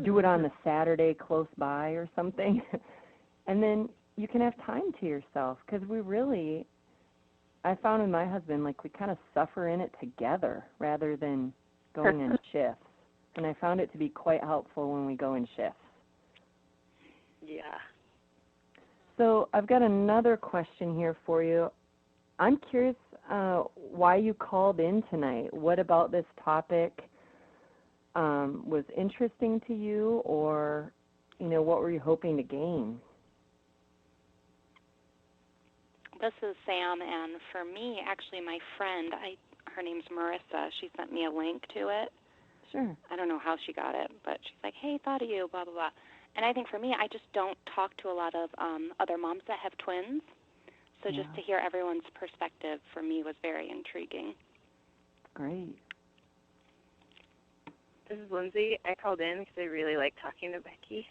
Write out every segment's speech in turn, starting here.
do it on the Saturday close by or something. And then you can have time to yourself, because I found with my husband, like, we kind of suffer in it together rather than going in shifts. And I found it to be quite helpful when we go in shifts. Yeah. So I've got another question here for you. I'm curious why you called in tonight. What about this topic was interesting to you, or, what were you hoping to gain? This is Sam, and for me, actually, my friend, her name's Marissa. She sent me a link to it. Sure. I don't know how she got it, but she's like, hey, thought of you, blah, blah, blah. And I think for me, I just don't talk to a lot of other moms that have twins. So just to hear everyone's perspective for me was very intriguing. Great. This is Lindsay. I called in because I really like talking to Becky.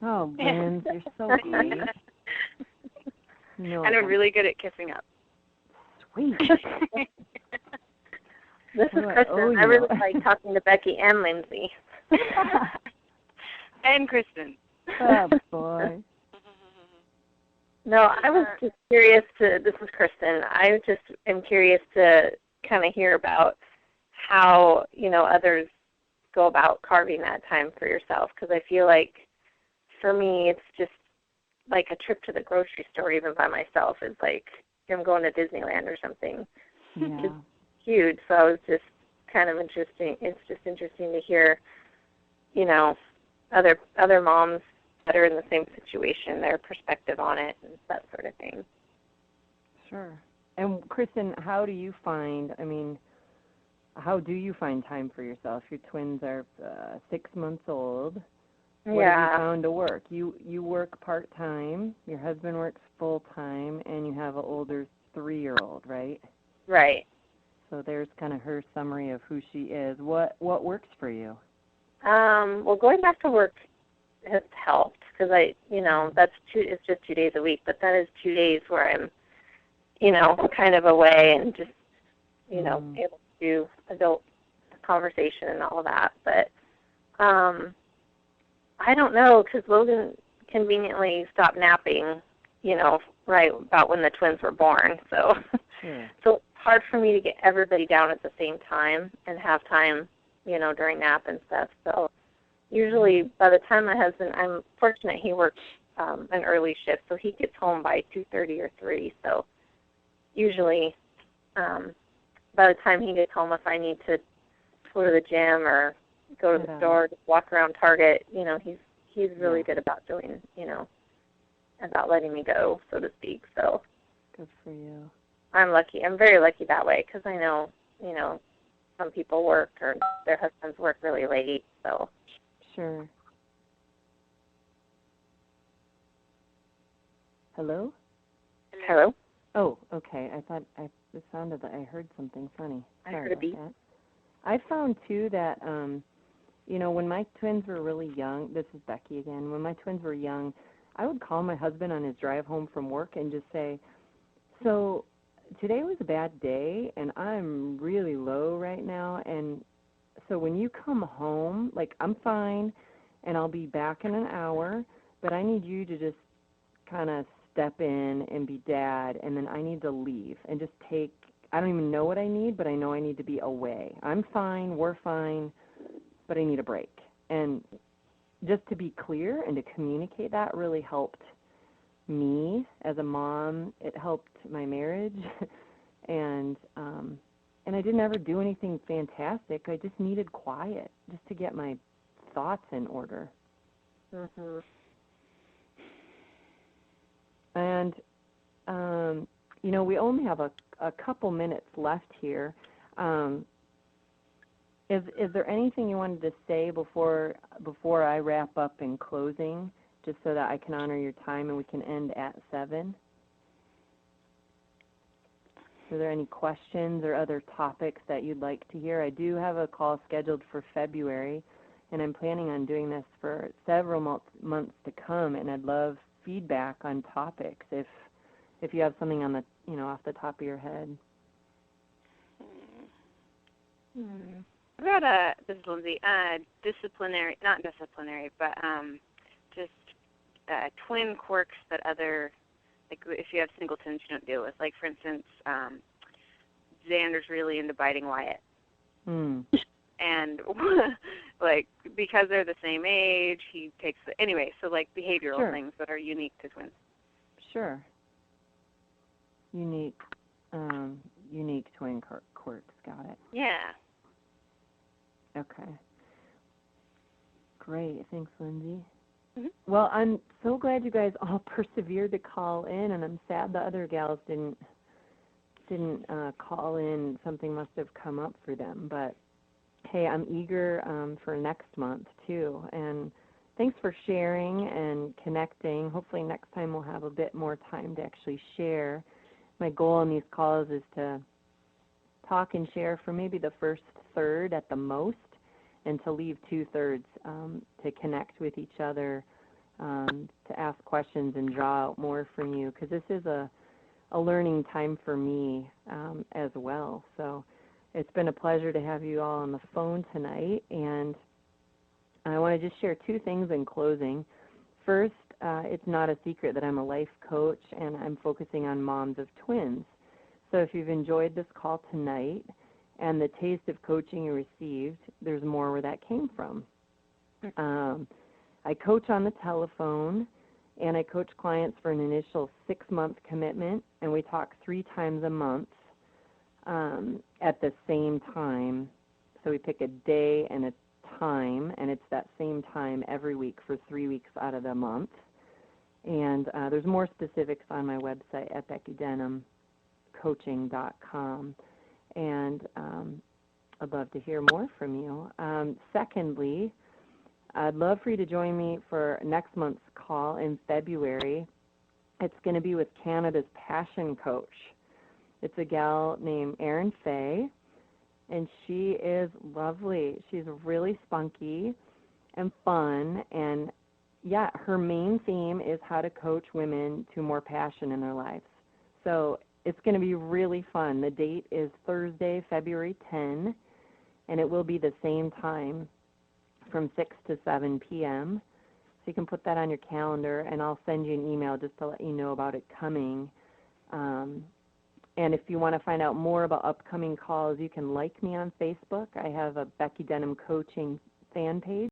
Oh, Linz, you're so great. And I'm really good at kissing up. Sweet. This is Kristen. I really like talking to Becky and Lindsay. And Kristen. Oh, boy. No, I was just curious this is Kristen. I just am curious to kind of hear about how, others go about carving that time for yourself, because I feel like for me it's just like a trip to the grocery store, even by myself, is like I'm going to Disneyland or something. Yeah. It's huge. So I was just kind of interesting. It's just interesting to hear, other moms that are in the same situation, their perspective on it, and that sort of thing. Sure. And Kristen, how do you find time for yourself? Your twins are 6 months old. What have you found to work? You work part-time, your husband works full-time, and you have an older 3-year-old, right? Right. So there's kind of her summary of who she is. What works for you? Well, going back to work has helped, because it's just 2 days a week, but that is 2 days where I'm, kind of away and just, able to do adult conversation and all that. But I don't know, because Logan conveniently stopped napping, right about when the twins were born. So, so it's hard for me to get everybody down at the same time and have time, during nap and stuff. So usually by the time my husband, I'm fortunate he works an early shift, so he gets home by 2:30 or 3. So usually by the time he gets home, if I need to go to the gym or go to the store, just walk around Target, he's really good about doing, about letting me go, so to speak. So good for you. I'm lucky. I'm very lucky that way, because I know, some people work or their husbands work really late. So sure. Hello? Hello? Oh, okay. I thought it sounded that I heard something funny. I heard a beep. That. I found too that when my twins were really young, this is Becky again, when my twins were young, I would call my husband on his drive home from work and just say, so today was a bad day, and I'm really low right now, and so when you come home, like, I'm fine, and I'll be back in an hour, but I need you to just kind of step in and be dad, and then I need to leave and just take, I don't even know what I need, but I know I need to be away. I'm fine, we're fine, but I need a break. And just to be clear and to communicate that really helped me as a mom. It helped my marriage, and I didn't ever do anything fantastic. I just needed quiet just to get my thoughts in order. Mhm. And we only have a couple minutes left here. Is there anything you wanted to say before I wrap up in closing, just so that I can honor your time and we can end at 7? Are there any questions or other topics that you'd like to hear? I do have a call scheduled for February, and I'm planning on doing this for several months to come, and I'd love feedback on topics if you have something on the off the top of your head. About this is Lindsay, not disciplinary, but just twin quirks that other, like if you have single twins you don't deal with. Like, for instance, Xander's really into biting Wyatt. And, like, because they're the same age, he takes anyway, so, like, behavioral things that are unique to twins. Sure. Unique twin quirks, got it. Yeah. Okay. Great. Thanks, Lindsay. Mm-hmm. Well, I'm so glad you guys all persevered to call in, and I'm sad the other gals didn't call in. Something must have come up for them. But, hey, I'm eager for next month, too. And thanks for sharing and connecting. Hopefully next time we'll have a bit more time to actually share. My goal in these calls is to talk and share for maybe the first third at the most, and to leave 2/3 to connect with each other, to ask questions and draw out more from you, because this is a learning time for me as well. So it's been a pleasure to have you all on the phone tonight, and I want to just share 2 things in closing. First, it's not a secret that I'm a life coach, and I'm focusing on moms of twins. So if you've enjoyed this call tonight and the taste of coaching you received, there's more where that came from. I coach on the telephone, and I coach clients for an initial 6-month commitment, and we talk 3 times a month at the same time. So we pick a day and a time, and it's that same time every week for 3 weeks out of the month. And there's more specifics on my website at beckydenhamcoaching.com. And I'd love to hear more from you. Secondly, I'd love for you to join me for next month's call in February. It's going to be with Canada's Passion Coach. It's a gal named Erin Fay, and she is lovely. She's really spunky and fun, and yeah, her main theme is how to coach women to more passion in their lives. So it's going to be really fun. The date is Thursday, February 10, and it will be the same time from 6 to 7 p.m. So you can put that on your calendar, and I'll send you an email just to let you know about it coming. And if you want to find out more about upcoming calls, you can like me on Facebook. I have a Becky Denham Coaching fan page.